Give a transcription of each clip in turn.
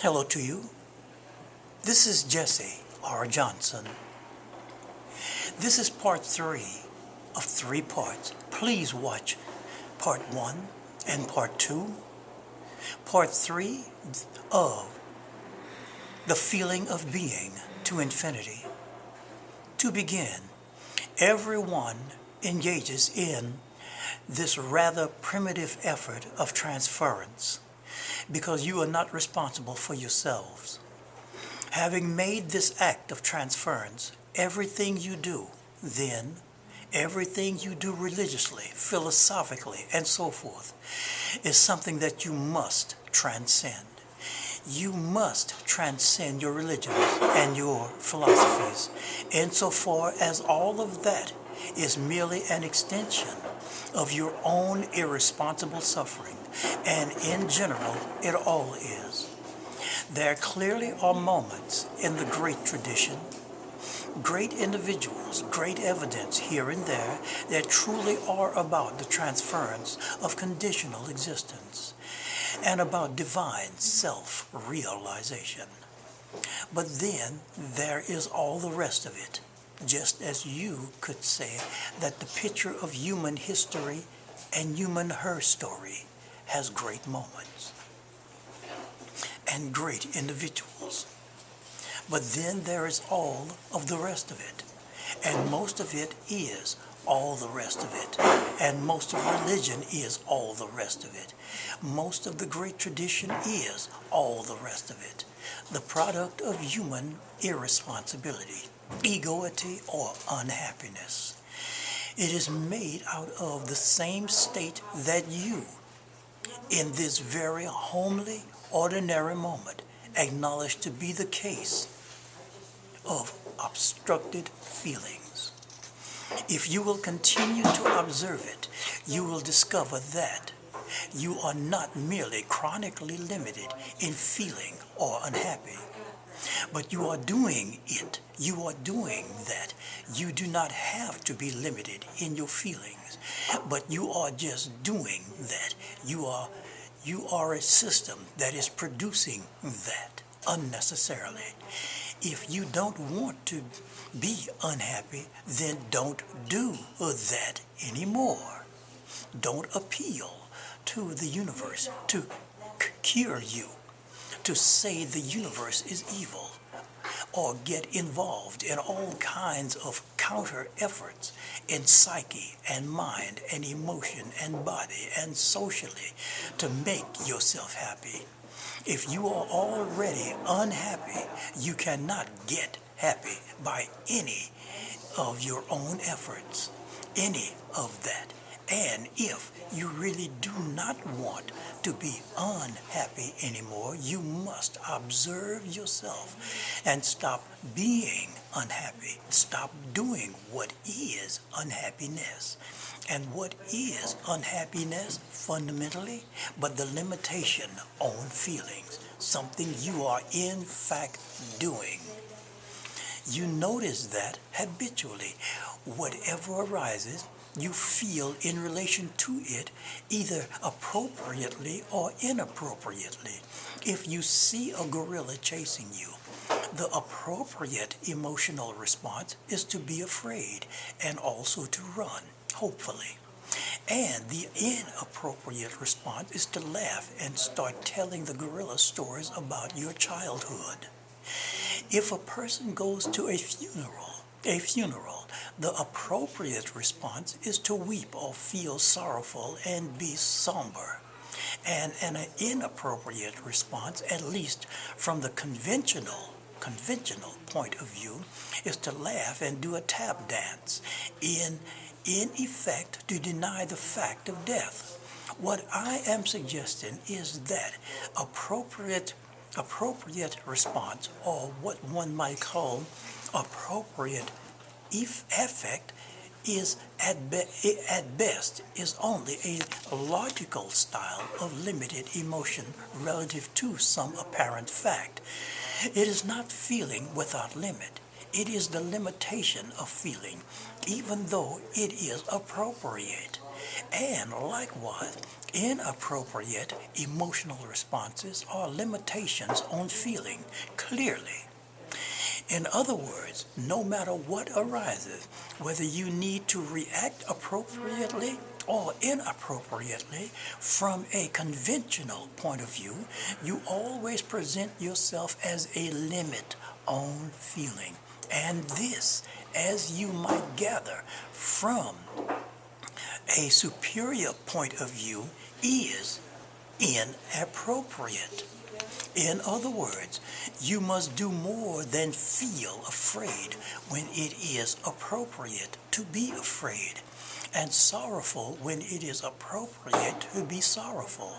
Hello to you. This is Jesse R. Johnson. This is part 3 of 3 parts. Please watch part 1 and part 2. Part 3 of the feeling of being to infinity. To begin, everyone engages in this rather primitive effort of transference, because you are not responsible for yourselves. Having made this act of transference, everything you do then, everything you do religiously, philosophically, and so forth, is something that you must transcend. You must transcend your religions and your philosophies, insofar as all of that is merely an extension of your own irresponsible suffering, and in general, it all is. There clearly are moments in the great tradition, great individuals, great evidence here and there that truly are about the transference of conditional existence and about divine self-realization. But then there is all the rest of it. Just as you could say that the picture of human history and human her story has great moments and great individuals. But then there is all of the rest of it. And most of it is all the rest of it. And most of religion is all the rest of it. Most of the great tradition is all the rest of it. The product of human irresponsibility, egoity, or unhappiness. It is made out of the same state that you, in this very homely, ordinary moment, acknowledge to be the case of obstructed feelings. If you will continue to observe it, you will discover that you are not merely chronically limited in feeling or unhappy, but you are doing it. You are doing that. You do not have to be limited in your feelings, but you are just doing that. You are a system that is producing that unnecessarily. If you don't want to be unhappy, then don't do that anymore. Don't appeal to the universe to cure you, to say the universe is evil, or get involved in all kinds of counter efforts in psyche and mind and emotion and body and socially to make yourself happy. If you are already unhappy, you cannot get happy by any of your own efforts, any of that. And if you really do not want to be unhappy anymore, you must observe yourself and stop being unhappy. Stop doing what is unhappiness. And what is unhappiness fundamentally but the limitation on feelings, something you are in fact doing. You notice that habitually, whatever arises, you feel in relation to it, either appropriately or inappropriately. If you see a gorilla chasing you, the appropriate emotional response is to be afraid and also to run, hopefully. And the inappropriate response is to laugh and start telling the gorilla stories about your childhood. If a person goes to a funeral, the appropriate response is to weep or feel sorrowful and be somber. And an inappropriate response, at least from the conventional point of view, is to laugh and do a tap dance, in effect to deny the fact of death. What I am suggesting is that appropriate response, or what one might call appropriate affect, is at best is only a logical style of limited emotion relative to some apparent fact. It is not feeling without limit. It is the limitation of feeling, even though it is appropriate. And likewise, Inappropriate emotional responses are limitations on feeling clearly. In other words, no matter what arises, whether you need to react appropriately or inappropriately from a conventional point of view, you always present yourself as a limit on feeling. And this, as you might gather from a superior point of view, is inappropriate. In other words, you must do more than feel afraid when it is appropriate to be afraid, and sorrowful when it is appropriate to be sorrowful,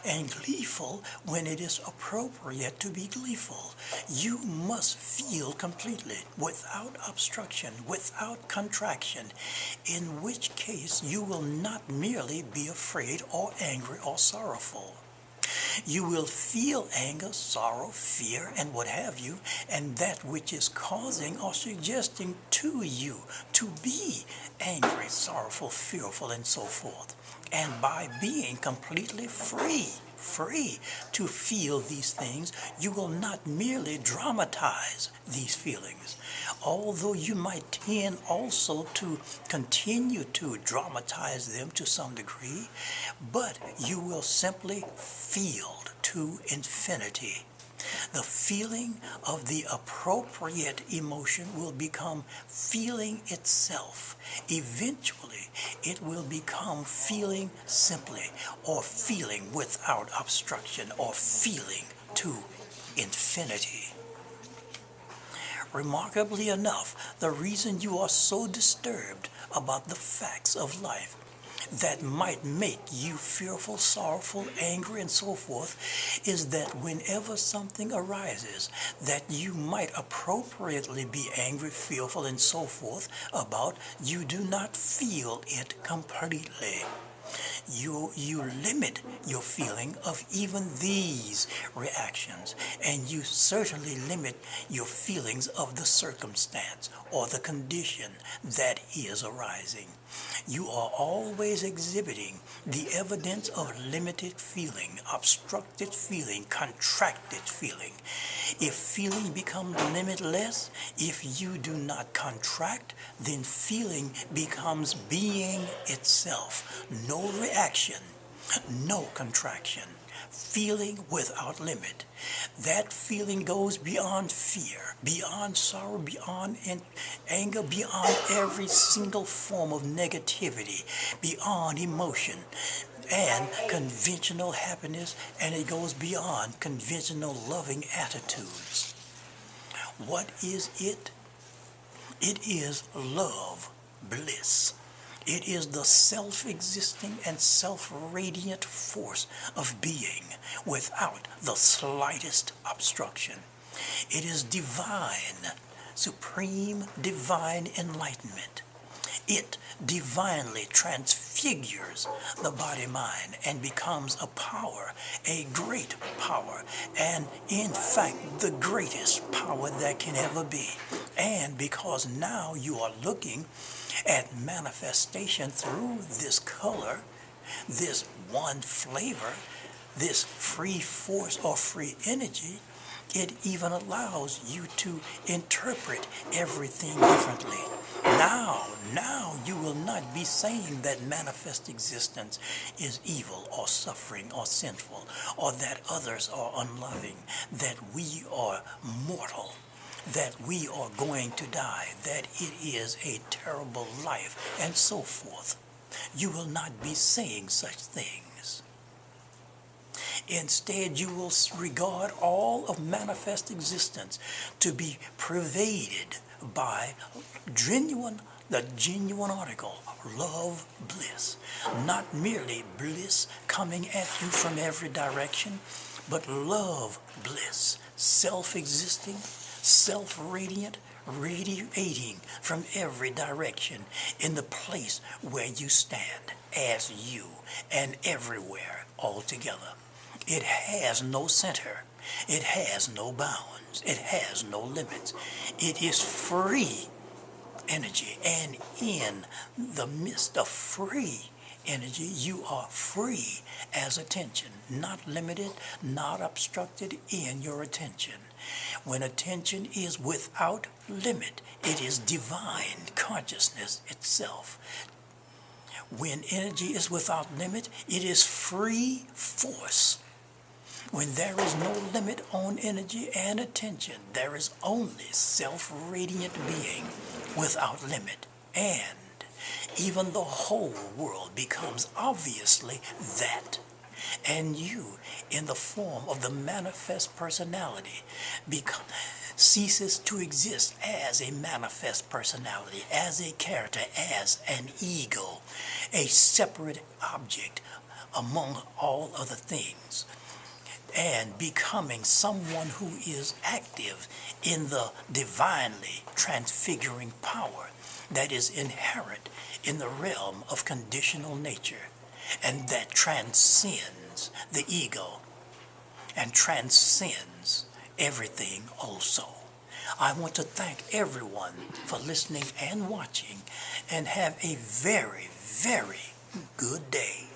and gleeful when it is appropriate to be gleeful. You must feel completely, without obstruction, without contraction, in which case you will not merely be afraid or angry or sorrowful. You will feel anger, sorrow, fear, and what have you, and that which is causing or suggesting to you to be angry, sorrowful, fearful, and so forth. And by being completely free to feel these things, you will not merely dramatize these feelings, although you might tend also to continue to dramatize them to some degree, but you will simply feel to infinity. The feeling of the appropriate emotion will become feeling itself. Eventually, it will become feeling simply, or feeling without obstruction, or feeling to infinity. Remarkably enough, the reason you are so disturbed about the facts of life that might make you fearful, sorrowful, angry, and so forth, is that whenever something arises that you might appropriately be angry, fearful, and so forth about, you do not feel it completely. You limit your feeling of even these reactions, and you certainly limit your feelings of the circumstance or the condition that is arising. You are always exhibiting the evidence of limited feeling, obstructed feeling, contracted feeling. If feeling becomes limitless, if you do not contract, then feeling becomes being itself. No reaction, no contraction. Feeling without limit. That feeling goes beyond fear, beyond sorrow, beyond anger, beyond every single form of negativity, beyond emotion and conventional happiness, and it goes beyond conventional loving attitudes. What is it? It is love, bliss. It is the self-existing and self-radiant force of being without the slightest obstruction. It is divine, supreme divine enlightenment. It divinely transfigures the body-mind and becomes a power, a great power, and in fact the greatest power that can ever be. And because now you are looking at manifestation through this color, this one flavor, this free force or free energy, it even allows you to interpret everything differently. Now you will not be saying that manifest existence is evil or suffering or sinful, or that others are unloving, that we are mortal, that we are going to die, that it is a terrible life, and so forth. You will not be saying such things. Instead, you will regard all of manifest existence to be pervaded by the genuine article, love, bliss. Not merely bliss coming at you from every direction, but love, bliss, self-existing, self-radiant, radiating from every direction in the place where you stand as you, and everywhere altogether. It has no center. It has no bounds. It has no limits. It is free energy, and in the midst of free energy, you are free as attention, not limited, not obstructed in your attention. When attention is without limit, it is divine consciousness itself. When energy is without limit, it is free force. When there is no limit on energy and attention, there is only self-radiant being without limit. And even the whole world becomes obviously that. And you, in the form of the manifest personality, ceases to exist as a manifest personality, as a character, as an ego, a separate object among all other things, and becoming someone who is active in the divinely transfiguring power that is inherent in the realm of conditional nature, and that transcends the ego and transcends everything also. I want to thank everyone for listening and watching, and have a very, very good day.